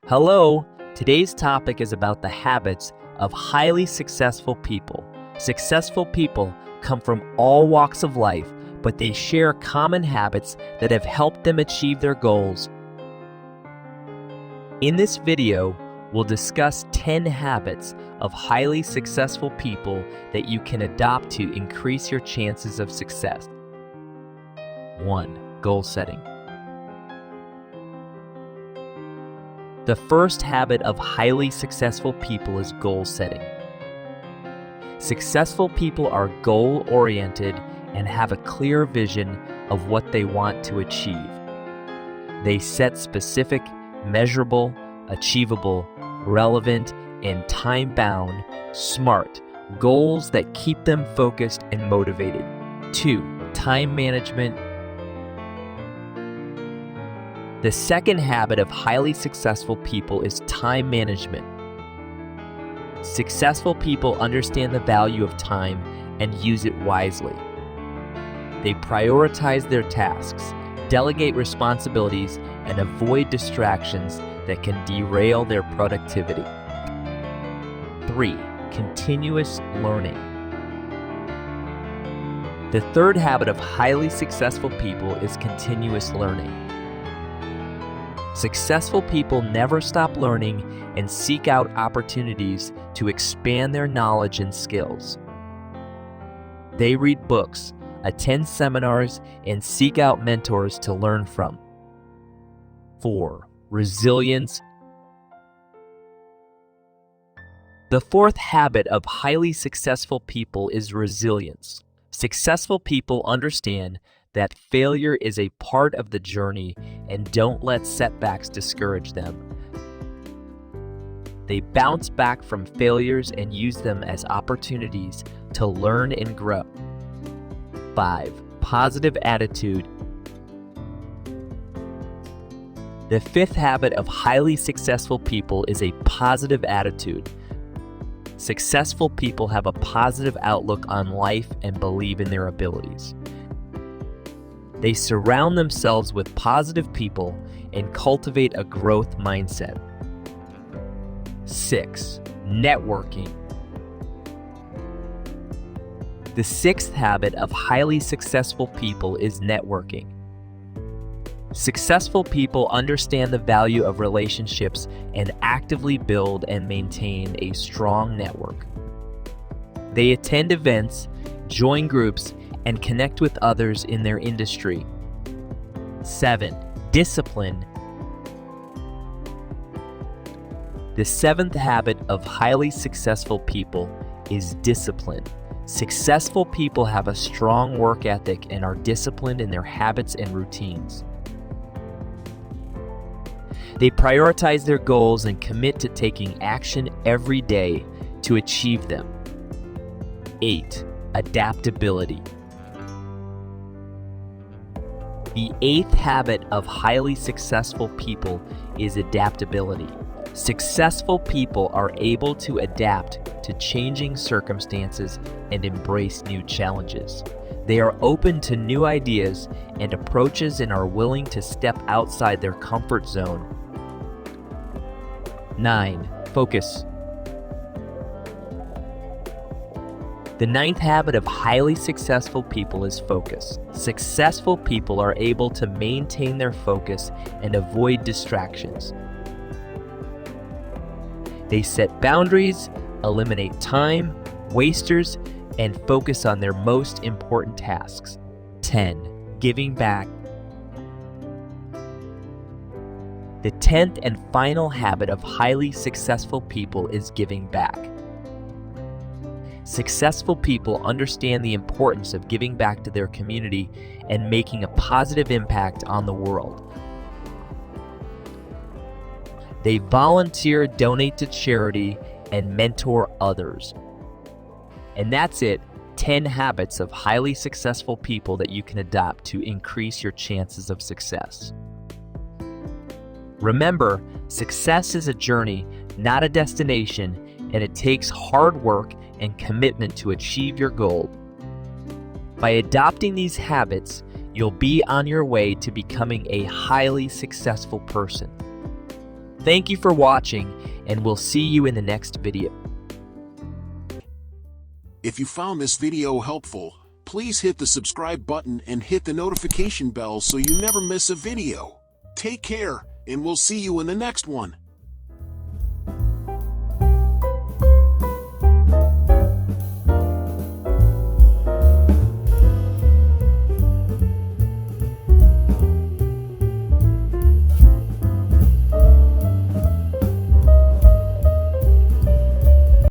Hello, today's topic is about the habits of highly successful people. Successful people come from all walks of life, but they share common habits that have helped them achieve their goals. In this video, we'll discuss 10 habits of highly successful people that you can adopt to increase your chances of success. 1. Goal setting. The first habit of highly successful people is goal setting. Successful people are goal-oriented and have a clear vision of what they want to achieve. They set specific, measurable, achievable, relevant, and time-bound, SMART goals that keep them focused and motivated. 2. Time management. The second habit of highly successful people is time management. Successful people understand the value of time and use it wisely. They prioritize their tasks, delegate responsibilities, and avoid distractions that can derail their productivity. 3. Continuous learning. The third habit of highly successful people is continuous learning. Successful people never stop learning and seek out opportunities to expand their knowledge and skills. They read books, attend seminars, and seek out mentors to learn from. 4. Resilience. The fourth habit of highly successful people is resilience. Successful people understand that failure is a part of the journey and don't let setbacks discourage them. They bounce back from failures and use them as opportunities to learn and grow. 5. Positive attitude. The fifth habit of highly successful people is a positive attitude. Successful people have a positive outlook on life and believe in their abilities. They surround themselves with positive people and cultivate a growth mindset. 6. Networking. The sixth habit of highly successful people is networking. Successful people understand the value of relationships and actively build and maintain a strong network. They attend events, join groups, and connect with others in their industry. 7. Discipline. The seventh habit of highly successful people is discipline. Successful people have a strong work ethic and are disciplined in their habits and routines. They prioritize their goals and commit to taking action every day to achieve them. 8. Adaptability. The eighth habit of highly successful people is adaptability. Successful people are able to adapt to changing circumstances and embrace new challenges. They are open to new ideas and approaches and are willing to step outside their comfort zone. 9. Focus. The ninth habit of highly successful people is focus. Successful people are able to maintain their focus and avoid distractions. They set boundaries, eliminate time, wasters, and focus on their most important tasks. 10. Giving back. The 10th and final habit of highly successful people is giving back. Successful people understand the importance of giving back to their community and making a positive impact on the world. They volunteer, donate to charity, and mentor others. And that's it, 10 habits of highly successful people that you can adopt to increase your chances of success. Remember, success is a journey, not a destination, and it takes hard work and commitment to achieve your goal. By adopting these habits, you'll be on your way to becoming a highly successful person. Thank you for watching, and we'll see you in the next video. If you found this video helpful, please hit the subscribe button and hit the notification bell so you never miss a video. Take care, and we'll see you in the next one.